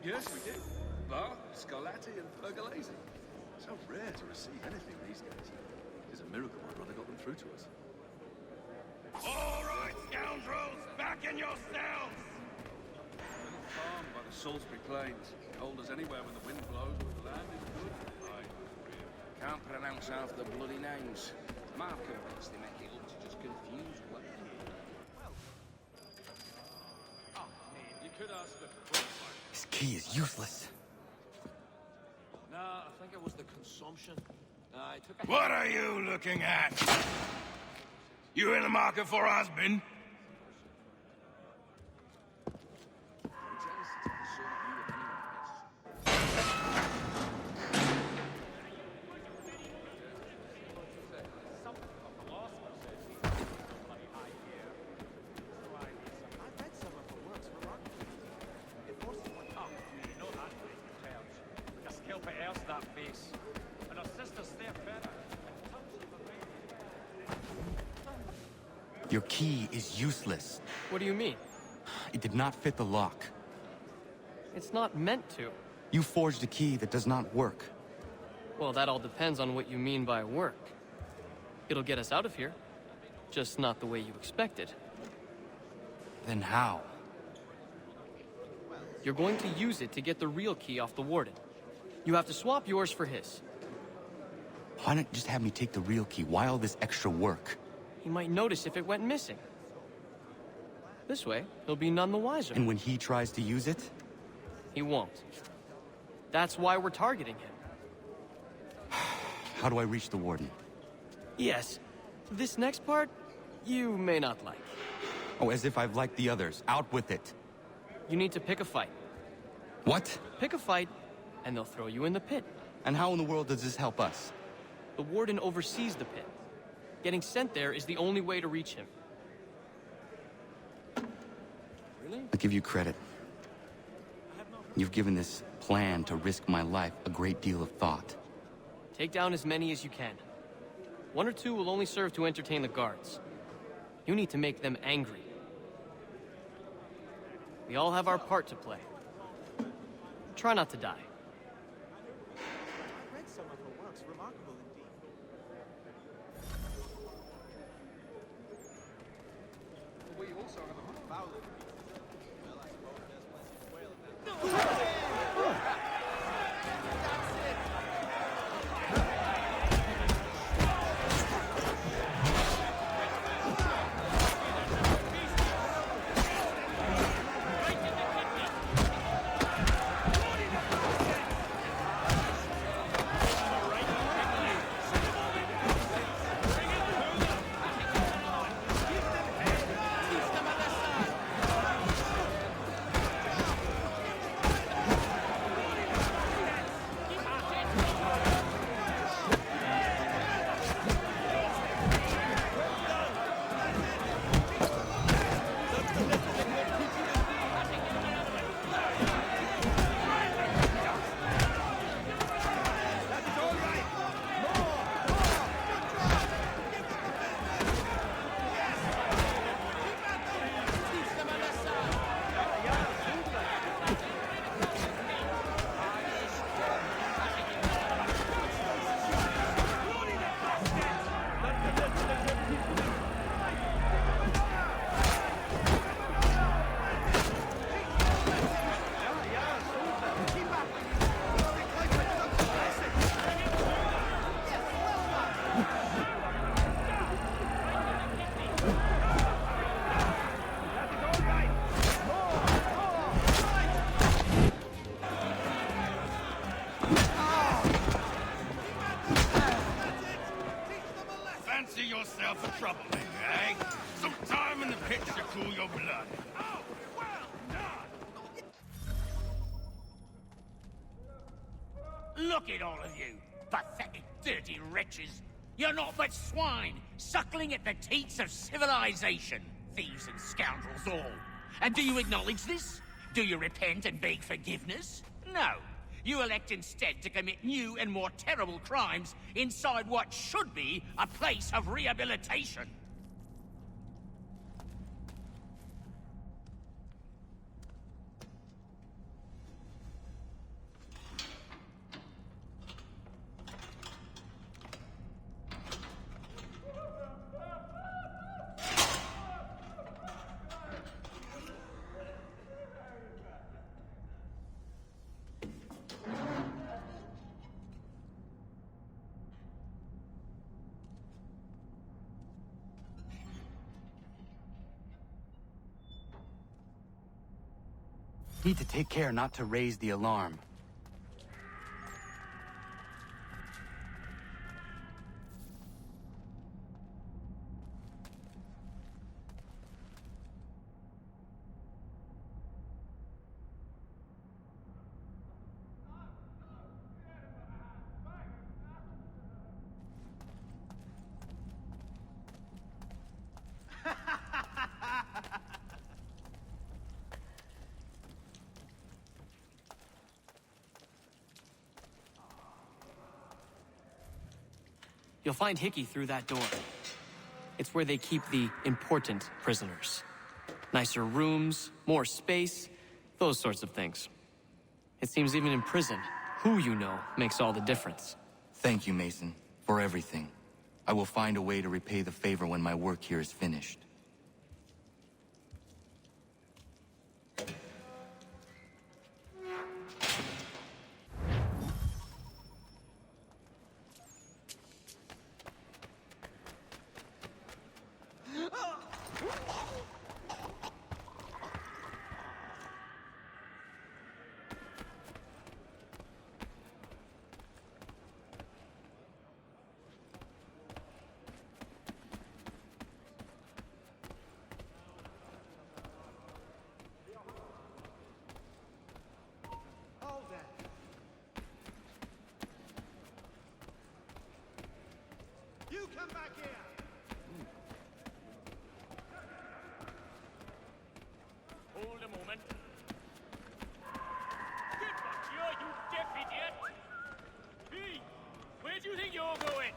Yes, we did. Bar, Scarlatti, and Pergolesi. So rare to receive anything these days. It's a miracle my brother got them through to us. All right, scoundrels, back in your cells! Little farm by the Salisbury Plains. Cold as anywhere when the wind blows, but the land is good. Can't pronounce half the bloody names. Marco thinks they make it up to just confuse one. Oh, man, you could ask the quick one. This key is useless. No, I think it was the consumption. I took a... What are you looking at? You in the market for husband? Your key is useless. What do you mean? It did not fit the lock. It's not meant to. You forged a key that does not work. Well, that all depends on what you mean by work. It'll get us out of here. Just not the way you expected. Then how? You're going to use it to get the real key off the Warden. You have to swap yours for his. Why not just have me take the real key? Why all this extra work? He might notice if it went missing. This way, he'll be none the wiser. And when he tries to use it? He won't. That's why we're targeting him. How do I reach the Warden? Yes. This next part, you may not like. Oh, as if I've liked the others. Out with it. You need to pick a fight. What? Pick a fight, and they'll throw you in the pit. And how in the world does this help us? The Warden oversees the pit. Getting sent there is the only way to reach him. Really? I'll give you credit. You've given this plan to risk my life a great deal of thought. Take down as many as you can. One or two will only serve to entertain the guards. You need to make them angry. We all have our part to play. Try not to die. I read some of her works, remarkable indeed. We also have a Foul. Well, I suppose there's plenty of quail in that. Fancy yourself a troublemaker, eh? Some time in the pits to cool your blood. Oh, well done! Look at all of you, pathetic, dirty wretches. You're not but swine, suckling at the teats of civilization. Thieves and scoundrels all. And do you acknowledge this? Do you repent and beg forgiveness? No. You elect instead to commit new and more terrible crimes inside what should be a place of rehabilitation. Need to take care not to raise the alarm. You'll find Hickey through that door. It's where they keep the important prisoners. Nicer rooms, more space, those sorts of things. It seems even in prison, who you know makes all the difference. Thank you, Mason, for everything. I will find a way to repay the favor when my work here is finished. Hold that. You come back here! Hold a moment. Get back here, you deaf idiot! Hey, where do you think you're going?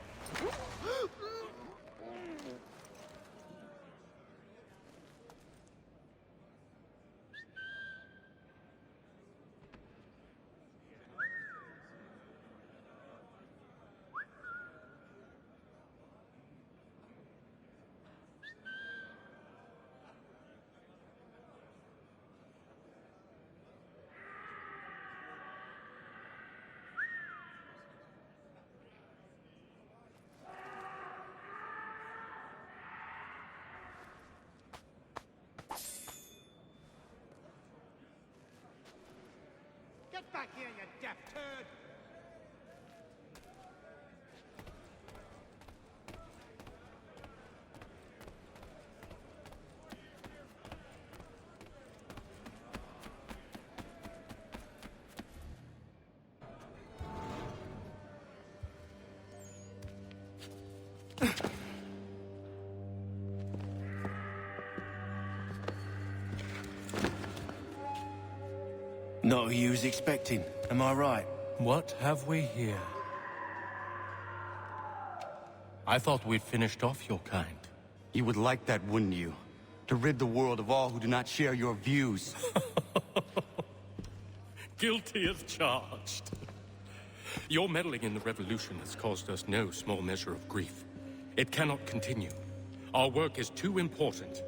Get back here, you deaf turd! Not who you was expecting, am I right? What have we here? I thought we'd finished off your kind. You would like that, wouldn't you? To rid the world of all who do not share your views. Guilty as charged. Your meddling in the revolution has caused us no small measure of grief. It cannot continue. Our work is too important.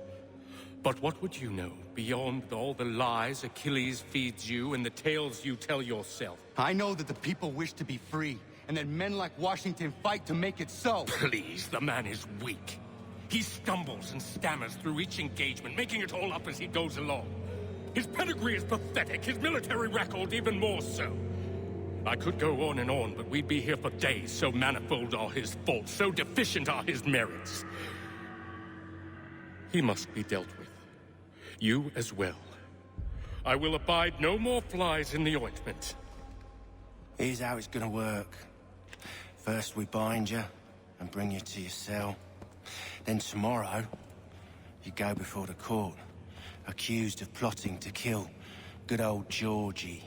But what would you know beyond all the lies Achilles feeds you and the tales you tell yourself? I know that the people wish to be free, and that men like Washington fight to make it so. Please, the man is weak. He stumbles and stammers through each engagement, making it all up as he goes along. His pedigree is pathetic, his military record even more so. I could go on and on, but we'd be here for days, so manifold are his faults, so deficient are his merits. He must be dealt with. You as well. I will abide no more flies in the ointment. Here's how it's gonna work. First we bind you and bring you to your cell. Then tomorrow, you go before the court, accused of plotting to kill Good old Georgie.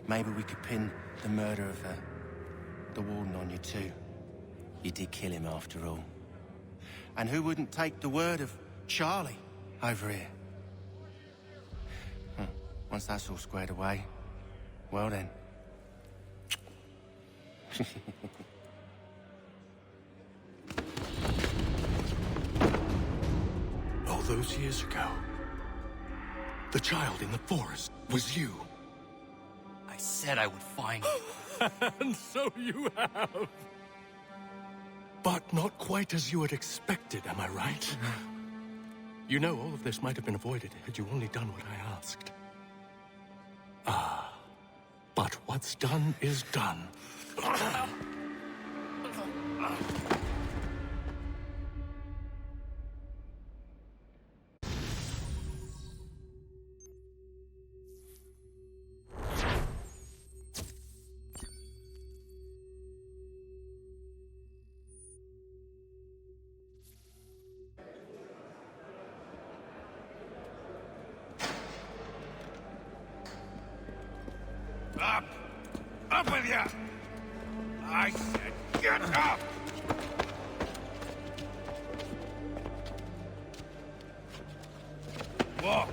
Maybe we could pin the murder of the warden on you too. You did kill him after all. And who wouldn't take the word of Charlie over here? Once that's all squared away, well then. All those years ago, the child in the forest was you. I said I would find you. And so you have. But not quite as you had expected, am I right? You know, all of this might have been avoided had you only done what I asked. But what's done is done. Up! Up with you! I said get up! Walk!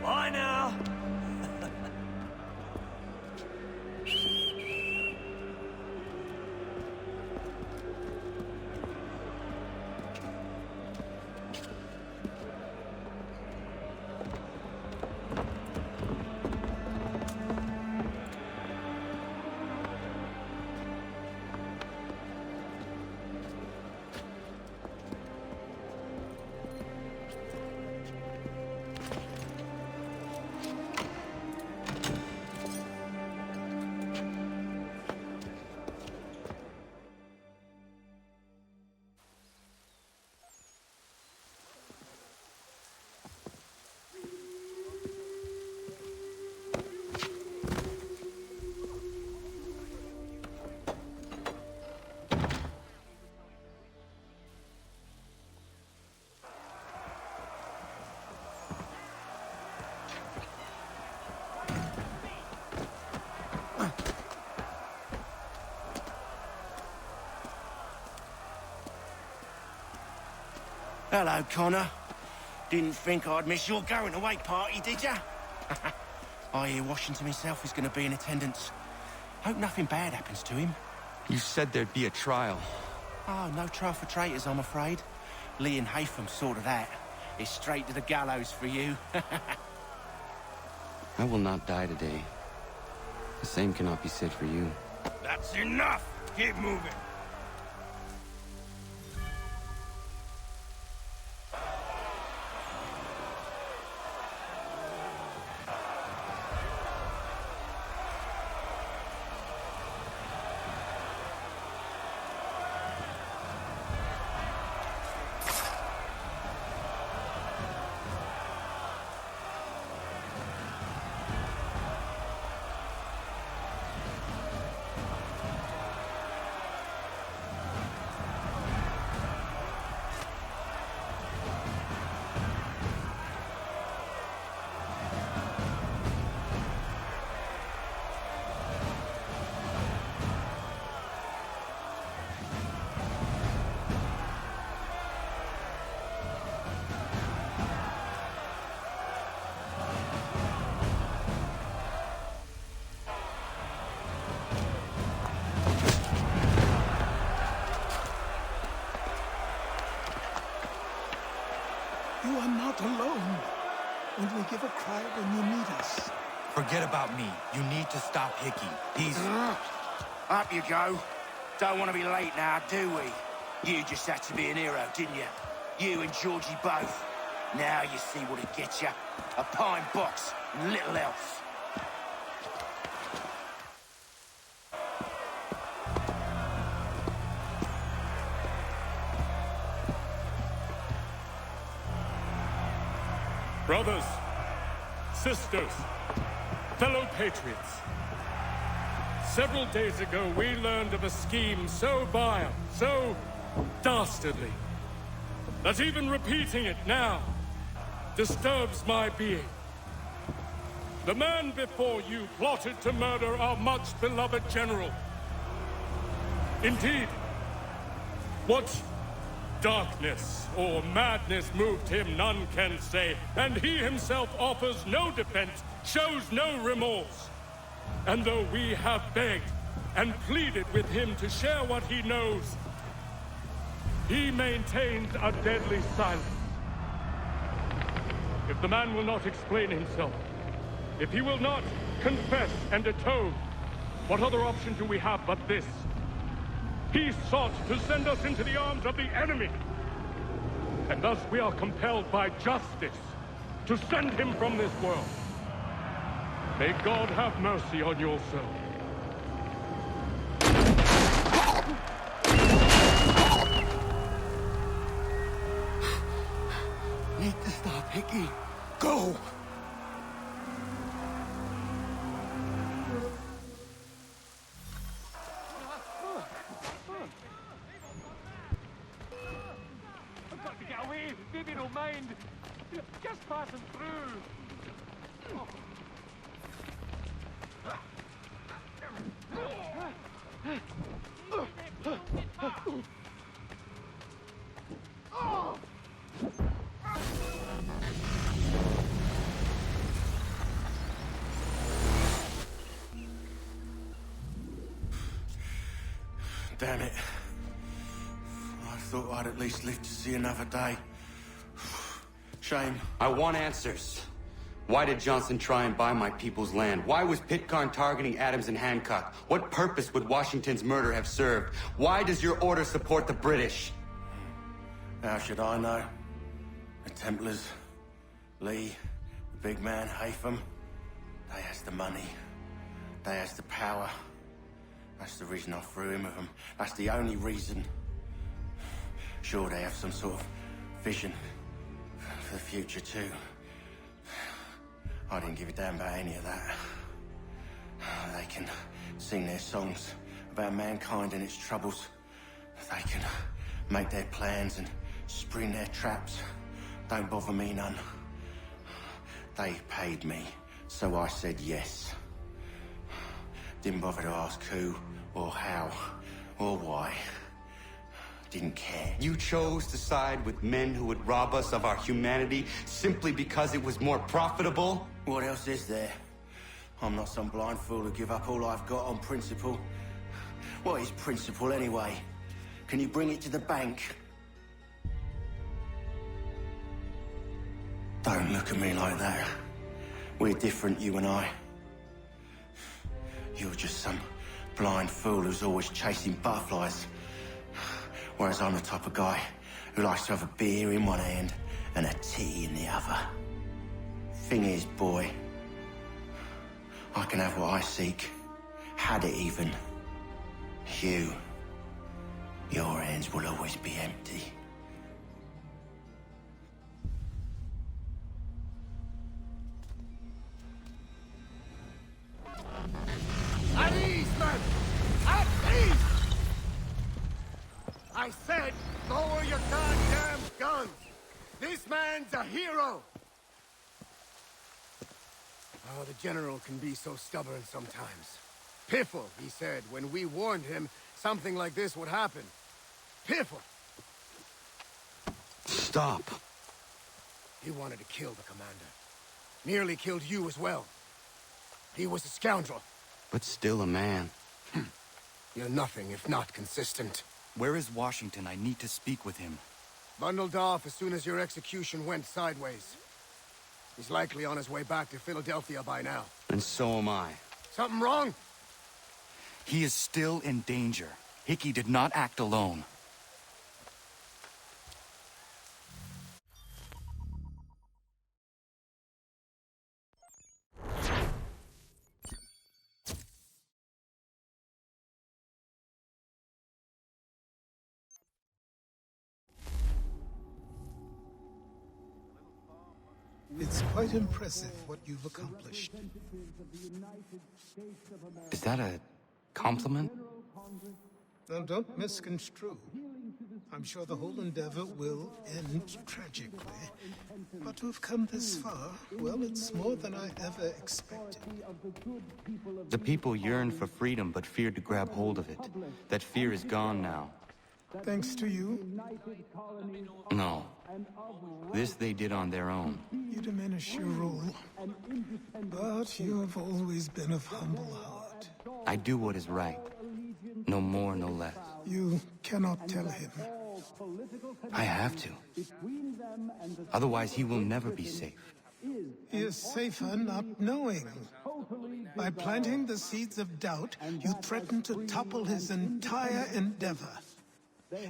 Bye now. Hello, Connor. Didn't think I'd miss your going-away party, did ya? I hear Washington himself is going to be in attendance. Hope nothing bad happens to him. You said there'd be a trial. Oh, no trial for traitors, I'm afraid. Lee and Haytham sorted that. It's straight to the gallows for you. I will not die today. The same cannot be said for you. That's enough! Keep moving! You are not alone. Only give a cry when you need us. Forget about me. You need to stop Hickey. He's... Up you go. Don't want to be late now, do we? You just had to be an hero, didn't you? You and Georgie both. Now you see what it gets you. A pine box and little else. Brothers, sisters, fellow patriots, Several days ago, we learned of a scheme so vile, so dastardly, that even repeating it now disturbs my being. The man before you plotted to murder our much-beloved general. Indeed, what darkness or madness moved him, none can say, and he himself offers no defense, shows no remorse. And though we have begged and pleaded with him to share what he knows, he maintains a deadly silence. If the man will not explain himself, if he will not confess and atone, what other option do we have but this? He sought to send us into the arms of the enemy. And thus we are compelled by justice to send him from this world. May God have mercy on your soul. Need to stop, Hickey. Go! I've got to get away. Maybe don't mind. Just passing through. Damn it. I thought I'd at least live to see another day. Shame. I want answers. Why did Johnson try and buy my people's land? Why was Pitcairn targeting Adams and Hancock? What purpose would Washington's murder have served? Why does your order support the British? How should I know? The Templars, Lee, the big man, Haytham, they has the money. They has the power. That's the reason I threw in with them. That's the only reason. Sure, they have some sort of vision for the future, too. I didn't give a damn about any of that. They can sing their songs about mankind and its troubles. They can make their plans and spring their traps. Don't bother me none. They paid me, so I said yes. Didn't bother to ask who, or how, or why. Didn't care. You chose to side with men who would rob us of our humanity simply because it was more profitable? What else is there? I'm not some blind fool who give up all I've got on principle. What is principle anyway? Can you bring it to the bank? Don't look at me like that. We're different, you and I. You're just some blind fool who's always chasing butterflies. Whereas I'm the type of guy who likes to have a beer in one hand and a tea in the other. Thing is, boy, I can have what I seek. Had it even. Your hands will always be empty. At ease, man! At ease! I said, lower your goddamn guns! This man's a hero! Oh, the General can be so stubborn sometimes. Piffle, he said, when we warned him something like this would happen. Piffle! Stop. He wanted to kill the commander. Nearly killed you as well. He was a scoundrel. But still a man. You're nothing if not consistent. Where is Washington? I need to speak with him. Bundled off as soon as your execution went sideways. He's likely on his way back to Philadelphia by now. And so am I. Something wrong? He is still in danger. Hickey did not act alone. It's quite impressive what you've accomplished. Is that a Compliment? Now, don't misconstrue. I'm sure the whole endeavor will end tragically. But to have come this far, well, it's more than I ever expected. The people yearned for freedom but feared to grab hold of it. That fear is gone now. Thanks to you? No. This they did on their own. You diminish your role. But you have always been of humble heart. I do what is right. No more, no less. You cannot tell him. I have to. Otherwise, he will never be safe. He is safer not knowing. By planting the seeds of doubt, you threaten to topple his entire endeavor.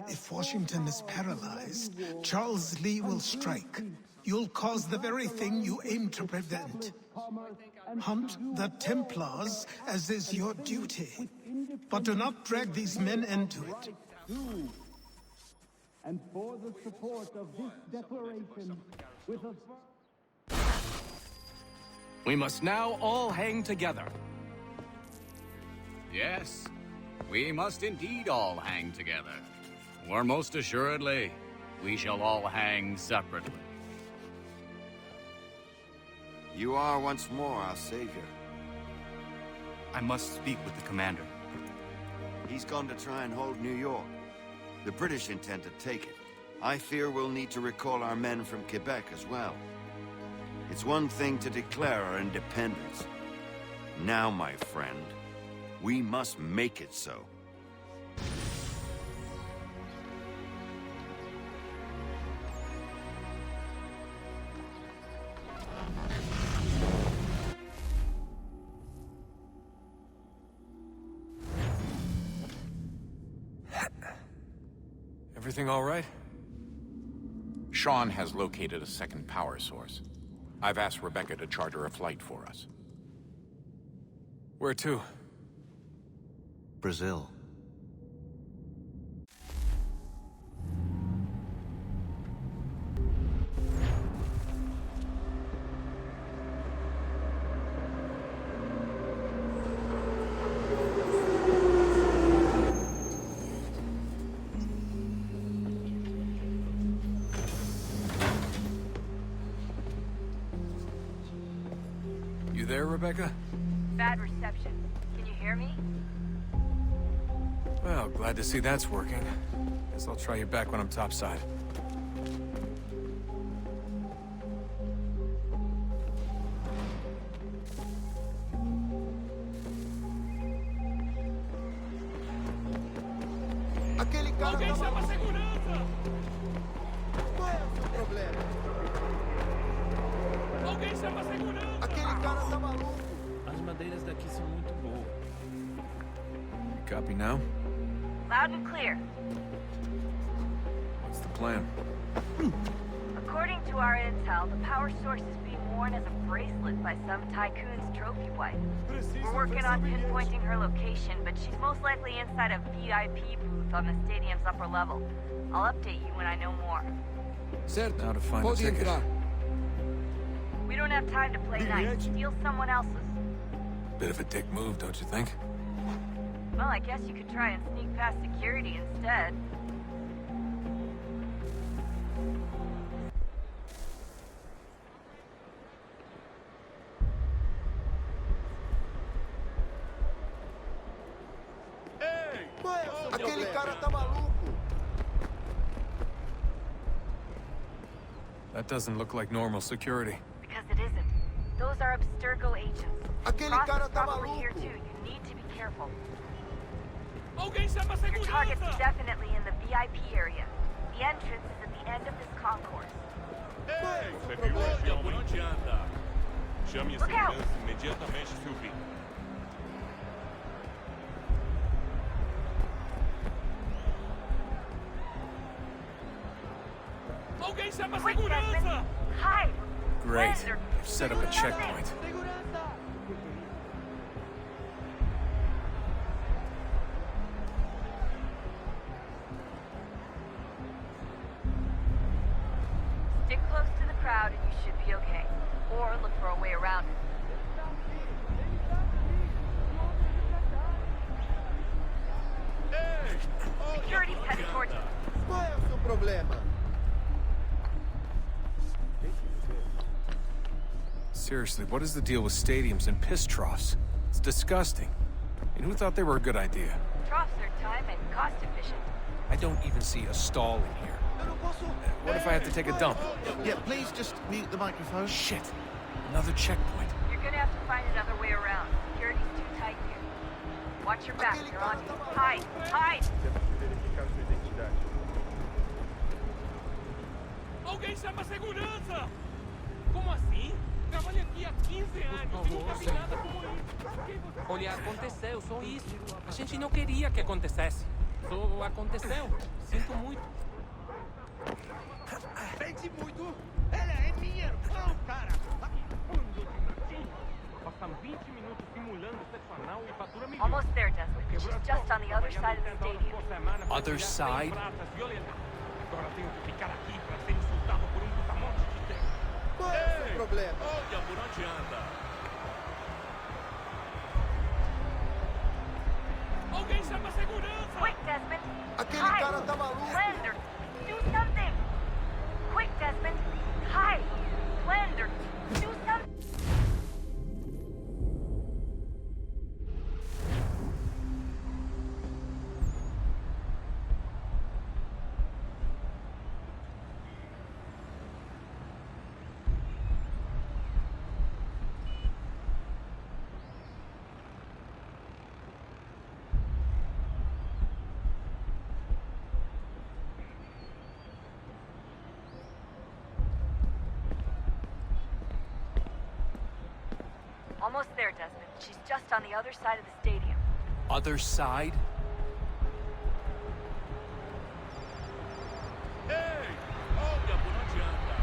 If Washington is paralyzed, Charles Lee will strike. You'll cause the very thing you aim to prevent. Hunt the Templars, as is your duty. But do not drag these men into it. And for the support of this declaration, with a... We must now all hang together. Yes, we must indeed all hang together. Or most assuredly, we shall all hang separately. You are once more our savior. I must speak with the commander. He's gone to try and hold New York. The British intend to take it. I fear we'll need to recall our men from Quebec as well. It's one thing to declare our independence. Now, my friend, we must make it so. Everything all right? Sean has located a second power source. I've asked Rebecca to charter a flight for us. Where to? Brazil. You there, Rebecca? Bad reception. Can you hear me? Well, glad to see that's working. Guess I'll try you back when I'm topside. Aquele cara... Alguém chama a segurança! Qual é o seu problema? Alguém chama a segurança! Aquele cara tá maluco! As madeiras daqui são muito boas. Copy now? Loud and clear. What's the plan? According to our intel, the power source is being worn as a bracelet by some tycoon's trophy wife. We're working on pinpointing her location, but she's most likely inside a VIP booth on the stadium's upper level. I'll update you when I know more. Certo. Now to find a ticket. We don't have time to play nice. Steal someone else's. Bit of a dick move, don't you think? Well, I guess you could try and sneak past security instead. Aquele cara tá maluco! That doesn't look like normal security. Because it isn't. Those are Abstergo agents. Aquele Ross cara is tá probably maluco! here too. You need to be careful. Alguém chama a Your target's segurança! definitely in the VIP area. The entrance is at the end of this concourse. Você viu olha por onde anda. Chame a Look out! segurança imediatamente, Sylvie. Alguém chama a Quick, segurança! Desmond! Hide! Great. They're You've set up a checkpoint. Stick close to the crowd and you should be okay. Or look for a way around it. problema? Seriously, what is the deal with stadiums and piss troughs? It's disgusting. And who thought they were a good idea? Troughs are time and cost efficient. I don't even see a stall in here. What if I have to take a dump? Yeah, please just mute the microphone. Shit. Another checkpoint. You're gonna have to find another way around. Security's too tight here. Watch your back, they're on you. Hide! Hide! Alguém chama a segurança! Como assim? Trabalho aqui há 15 anos e nunca vi nada como isso. Olha, aconteceu, só isso. A gente não queria que acontecesse. Só aconteceu. Sinto muito. Sente muito? Ela é minha irmã, cara! Passam 20 minutos simulando sexo anal e fatura milhões. Almost there, Desmond. She's just on the other side of the stadium. Other side? Agora tenho que ficar aqui para ser insultado por brutamonte de tempo. Qual é o seu problema? Olha por onde anda. Alguém chama a segurança! Quick, Desmond! Aquele Hide. cara tá maluco! Lander! Do something! Quick, Desmond! Hide! Lander! Do something! Almost there, Desmond. She's just on the other side of the stadium. Other side? Ei! Olha por onde anda.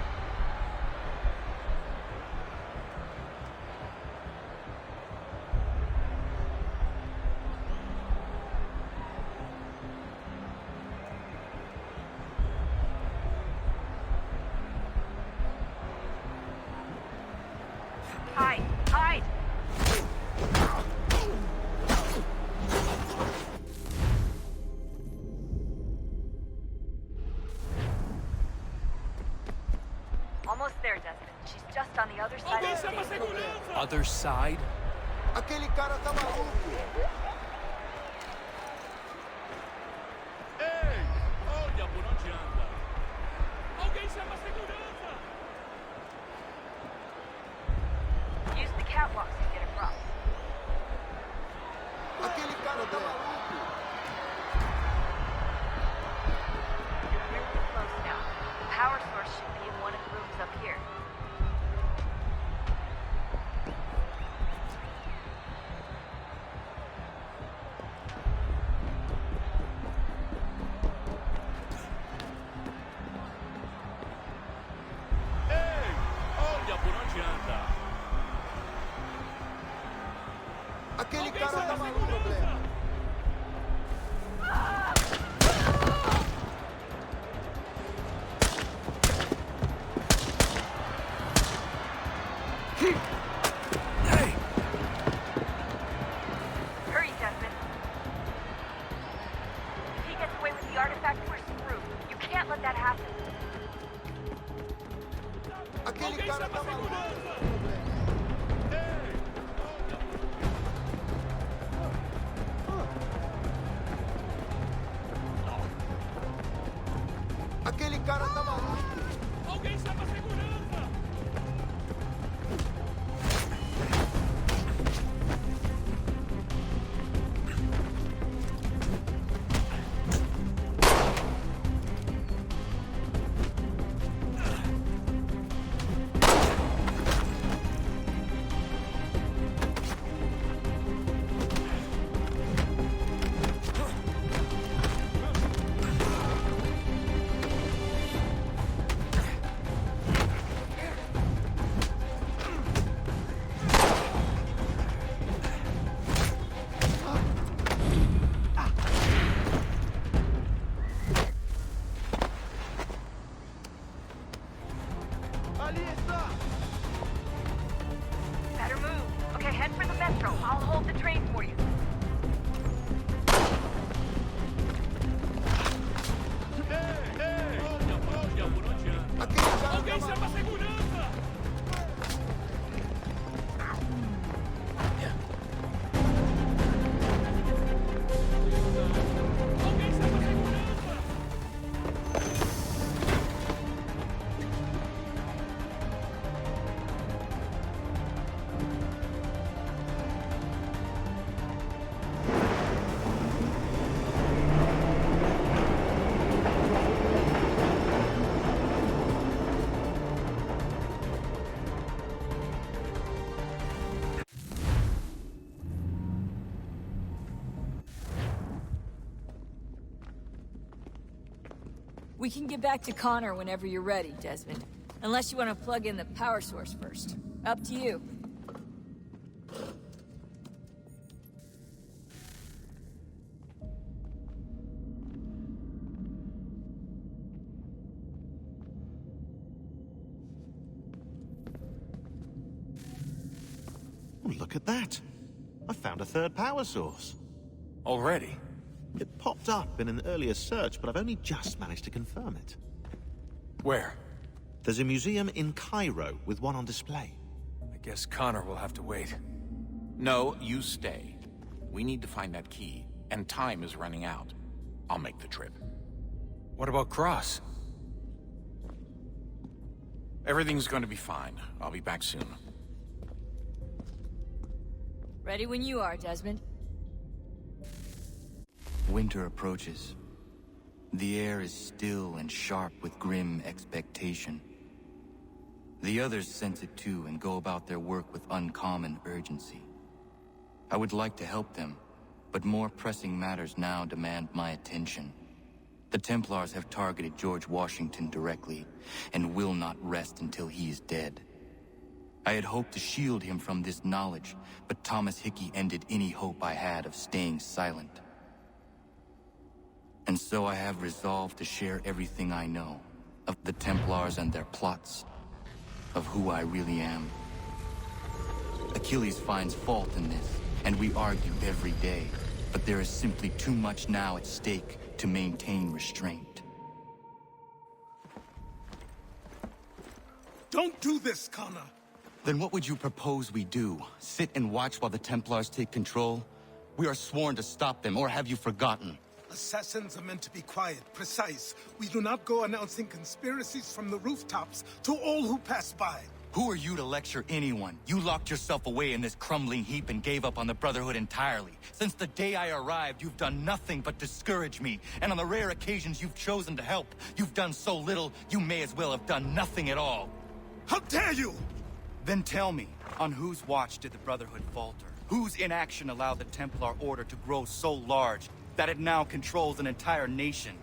Hide! Hide! Almost there, Desmond. She's just on the other side of the stadium. Other side? Aquele cara tá maluco! Ei! Olha por onde anda. Alguém chama a segurança! Use the catwalks to get across. Aquele cara tá maluco! You're really close now. The power source should be in one of the rooms up here. Ei! Olha por onde anda. Aquele cara tá maluco! Problema. Hurry, Desmond. If he gets away with the artifact, we're screwed. You can't let that happen. Aquele cara tá maluco! Aquele cara tá maluco! Alguém chama a segurança! We can get back to Connor whenever you're ready, Desmond. Unless you want to plug in the power source first. Up to you. Oh, look at that. I found a third power source. Already? It popped up in an earlier search, but I've only just managed to confirm it. Where? There's a museum in Cairo with one on display. I guess Connor will have to wait. No, you stay. We need to find that key, and time is running out. I'll make the trip. What about Cross? Everything's going to be fine. I'll be back soon. Ready when you are, Desmond. Winter approaches. The air is still and sharp with grim expectation. The others sense it too and go about their work with uncommon urgency. I would like to help them, but more pressing matters now demand my attention. The Templars have targeted George Washington directly, and will not rest until he is dead. I had hoped to shield him from this knowledge, but Thomas Hickey ended any hope I had of staying silent. And so I have resolved to share everything I know, of the Templars and their plots, of who I really am. Achilles finds fault in this, and we argue every day, but there is simply too much now at stake to maintain restraint. Don't do this, Connor! Then what would you propose we do? Sit and watch while the Templars take control? We are sworn to stop them, or have you forgotten? Assassins are meant to be quiet, precise. We do not go announcing conspiracies from the rooftops to all who pass by. Who are you to lecture anyone? You locked yourself away in this crumbling heap and gave up on the Brotherhood entirely. Since the day I arrived, you've done nothing but discourage me. And on the rare occasions you've chosen to help, you've done so little, you may as well have done nothing at all. How dare you! Then tell me, on whose watch did the Brotherhood falter? Whose inaction allowed the Templar Order to grow so large that it now controls an entire nation?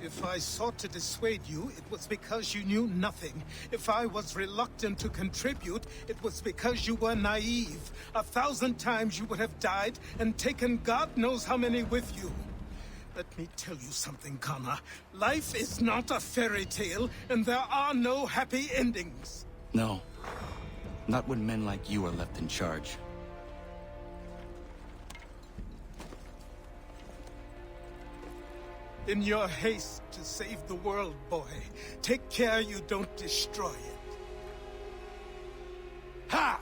If I sought to dissuade you, it was because you knew nothing. If I was reluctant to contribute, it was because you were naive. 1,000 times you would have died and taken God knows how many with you. Let me tell you something, Connor. Life is not a fairy tale, and there are no happy endings. No. Not when men like you are left in charge. In your haste to save the world, boy, take care you don't destroy it. Ha!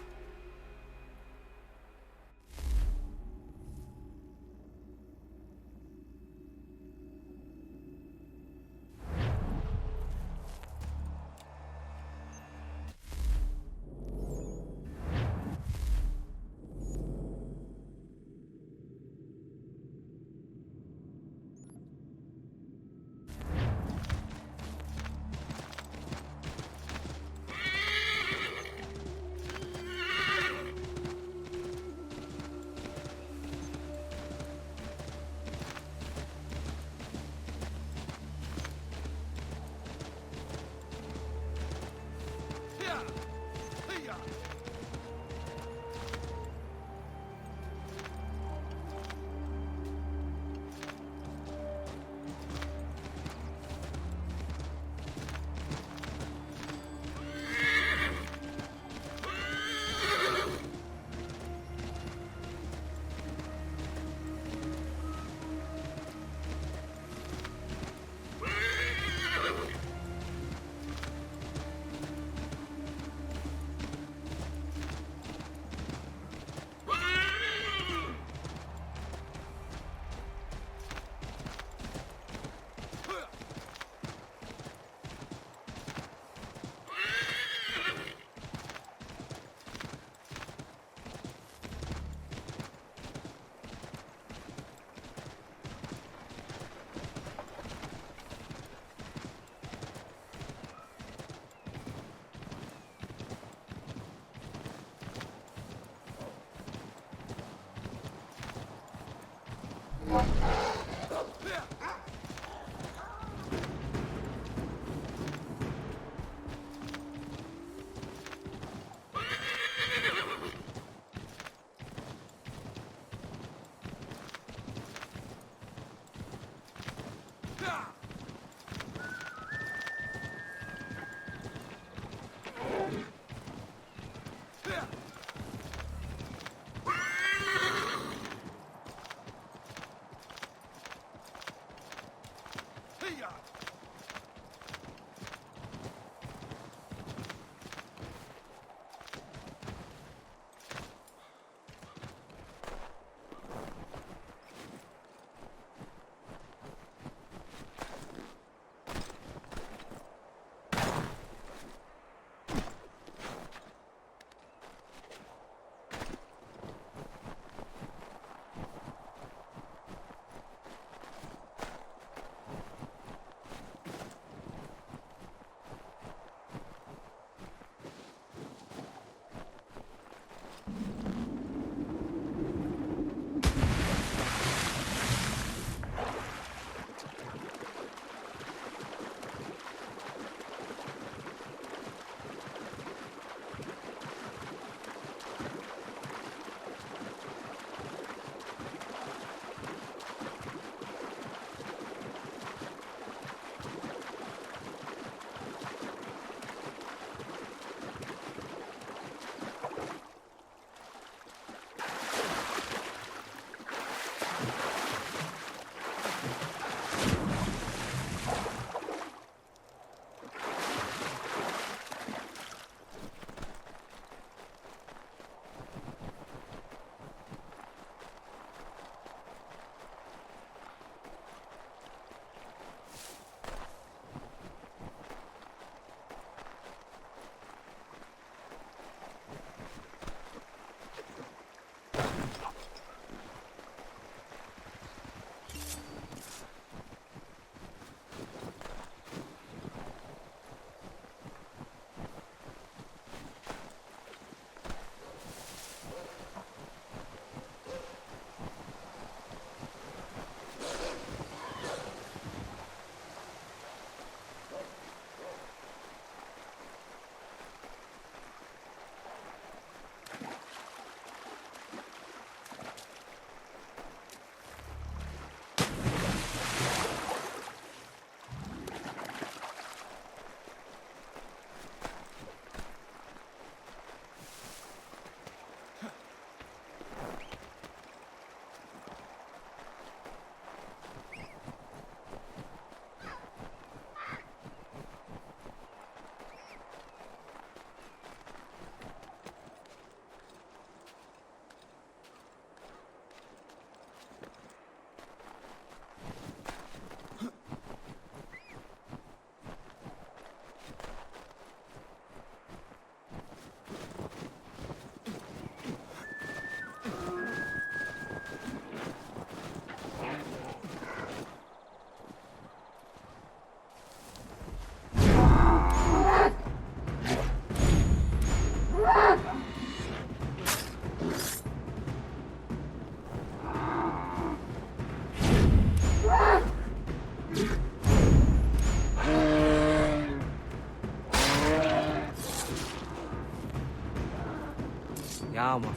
Calma.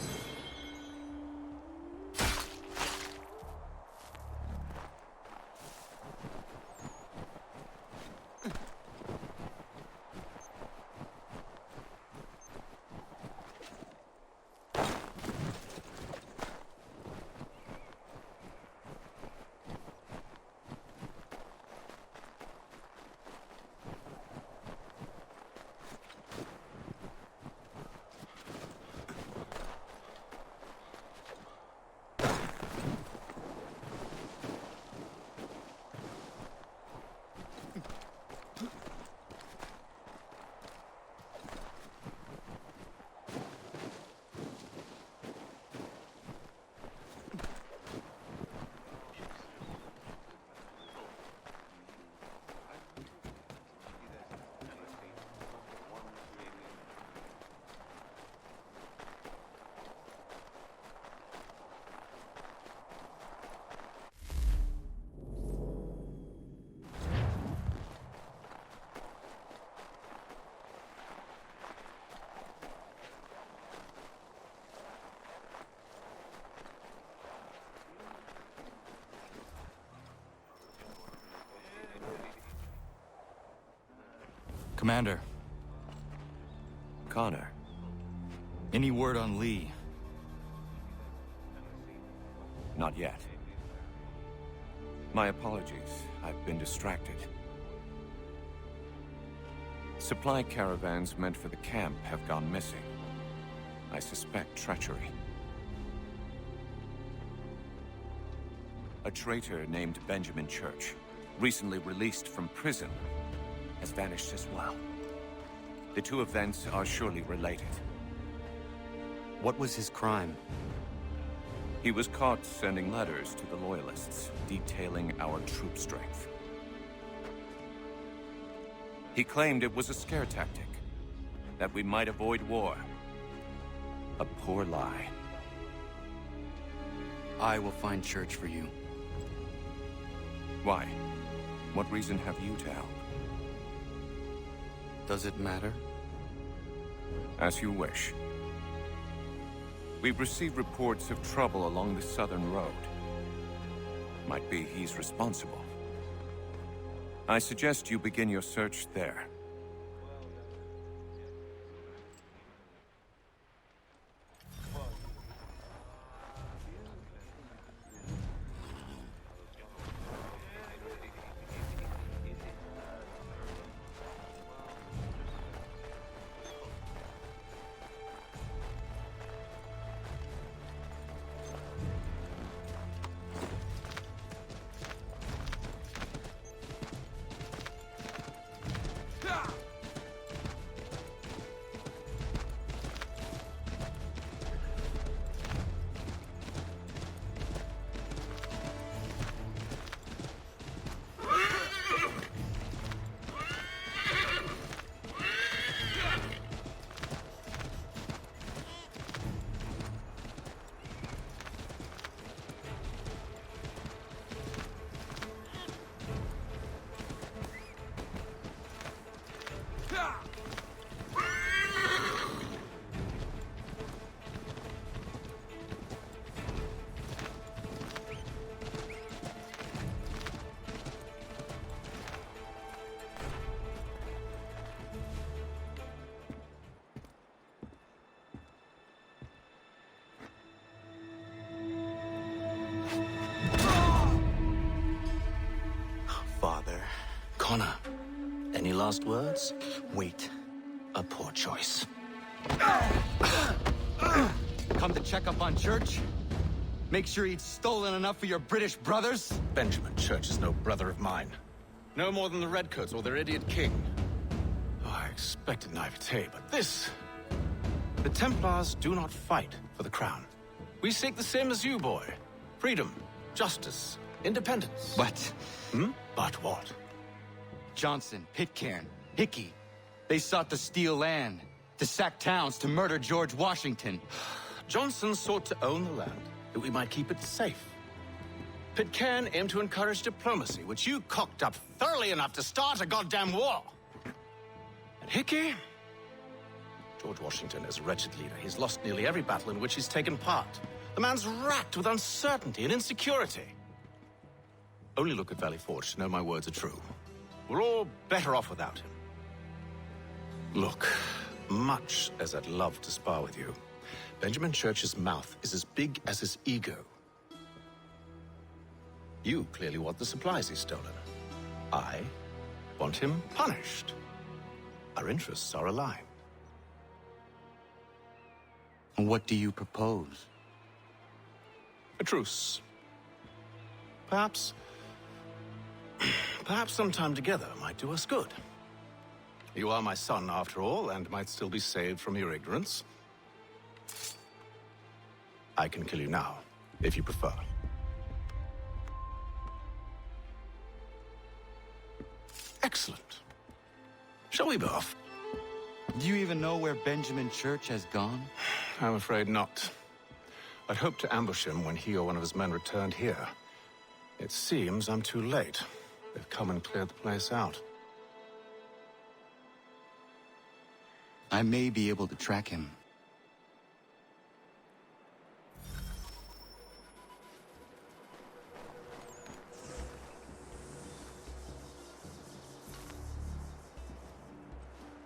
Commander. Connor. Any word on Lee? Not yet. My apologies. I've been distracted. Supply caravans meant for the camp have gone missing. I suspect treachery. A traitor named Benjamin Church, recently released from prison, has vanished as well. The two events are surely related. What was his crime? He was caught sending letters to the Loyalists, detailing our troop strength. He claimed it was a scare tactic, that we might avoid war. A poor lie. I will find Church for you. Why? What reason have you to help? Does it matter? As you wish. We've received reports of trouble along the southern road. Might be he's responsible. I suggest you begin your search there. Father. Connor, any last words? Wait. A poor choice. Come to check up on Church? Make sure he'd stolen enough for your British brothers? Benjamin Church is no brother of mine. No more than the Redcoats or their idiot king. Oh, I expected naivete, but this... The Templars do not fight for the crown. We seek the same as you, boy. Freedom, justice, independence. But... Hmm? But what? Johnson, Pitcairn, Hickey. They sought to steal land, to sack towns, to murder George Washington. Johnson sought to own the land, that we might keep it safe. Pitcairn aimed to encourage diplomacy, which you cocked up thoroughly enough to start a goddamn war. And Hickey? George Washington is a wretched leader. He's lost nearly every battle in which he's taken part. The man's racked with uncertainty and insecurity. Only look at Valley Forge to know my words are true. We're all better off without him. Look, much as I'd love to spar with you, Benjamin Church's mouth is as big as his ego. You clearly want the supplies he's stolen. I want him punished. Our interests are aligned. What do you propose? A truce. Perhaps some time together might do us good. You are my son, after all, and might still be saved from your ignorance. I can kill you now, if you prefer. Excellent. Shall we be off? Do you even know where Benjamin Church has gone? I'm afraid not. I'd hoped to ambush him when he or one of his men returned here. It seems I'm too late. They've come and cleared the place out. I may be able to track him.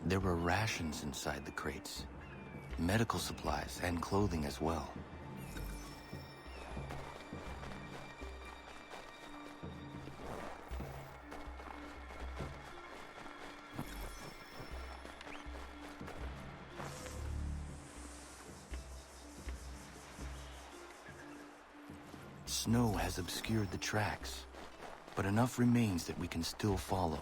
There were rations inside the crates. Medical supplies and clothing as well. Snow has obscured the tracks, but enough remains that we can still follow.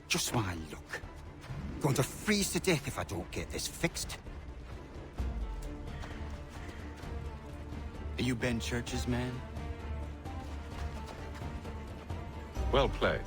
Just my luck. Going to freeze to death if I don't get this fixed. Are you Ben Church's man? Well played.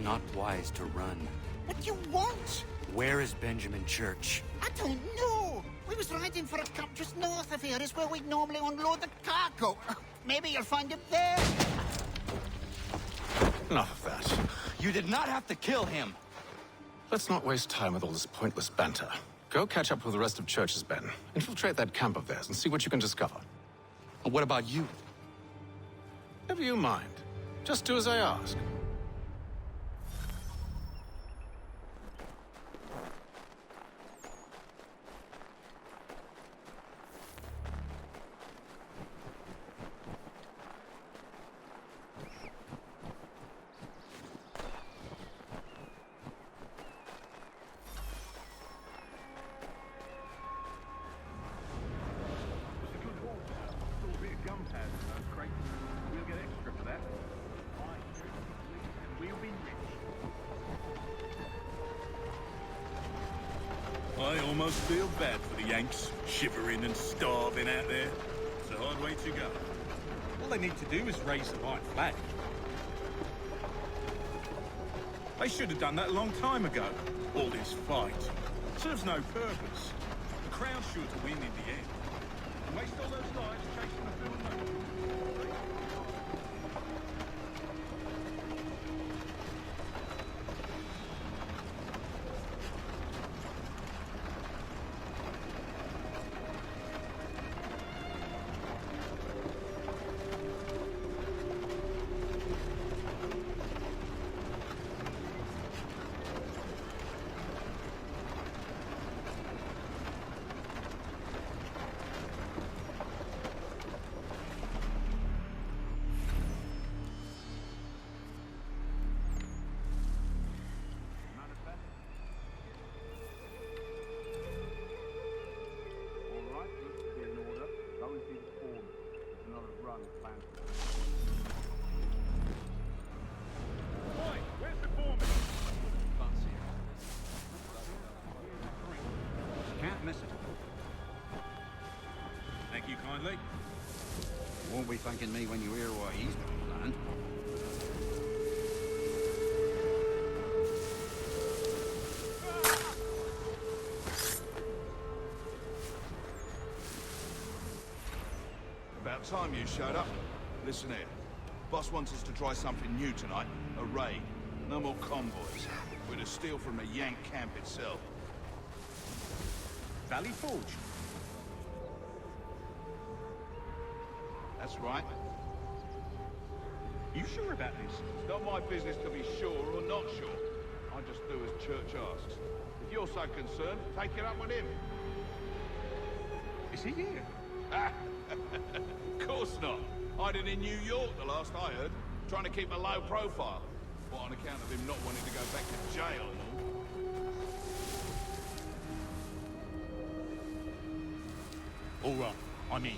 Not wise to run. What do you want? Where is Benjamin Church? I don't know. We was riding for a camp just north of here. Is where we'd normally unload the cargo. Maybe you'll find him there. Enough of that. You did not have to kill him. Let's not waste time with all this pointless banter. Go catch up with the rest of Church's men. Infiltrate that camp of theirs and see what you can discover. And what about you? Never you mind. Just do as I ask. I almost feel bad for the Yanks, shivering and starving out there. It's a hard way to go. All they need to do is raise the white flag. They should have done that a long time ago. All this fight serves no purpose. The Crown's sure to win in the end. And waste all those lives chasing the field note. Can't miss it. Thank you kindly. You won't be thanking me when you hear what he's got planned. About time you showed up. Listen here. Boss wants us to try something new tonight. A raid. No more convoys. We're to steal from the Yank camp itself. Valley Forge. That's right. You sure about this? It's not my business to be sure or not sure. I just do as Church asks. If you're so concerned, take it up with him. Is he here? Of course not. Hiding in New York, the last I heard. Trying to keep a low profile. What, on account of him not wanting to go back to jail and all? All right, I'm in.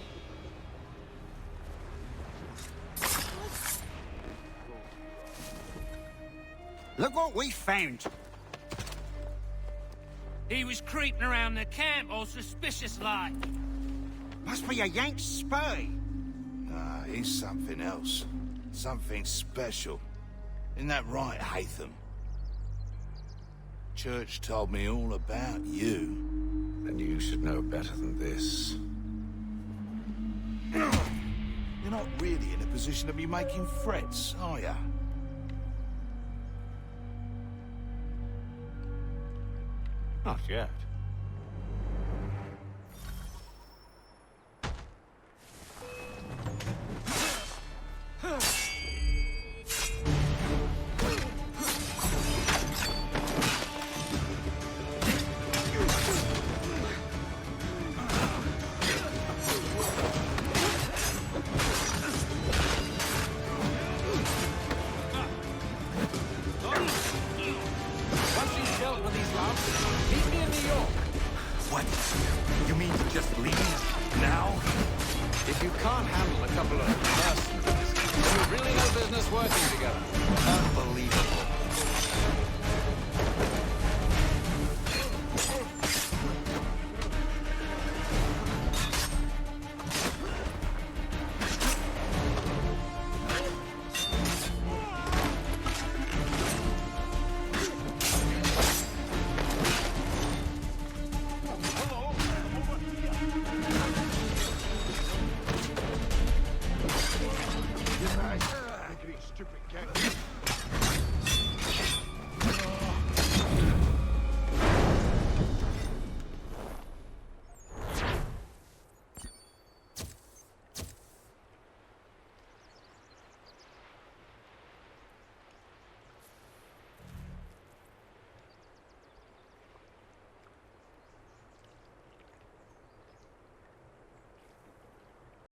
Look what we found. He was creeping around the camp all suspicious-like. Must be a Yank spy. Nah, he's something else. Something special. Isn't that right, Haytham? Church told me all about you. Then you should know better than this. You're not really in a position to be making threats, are you? Not yet.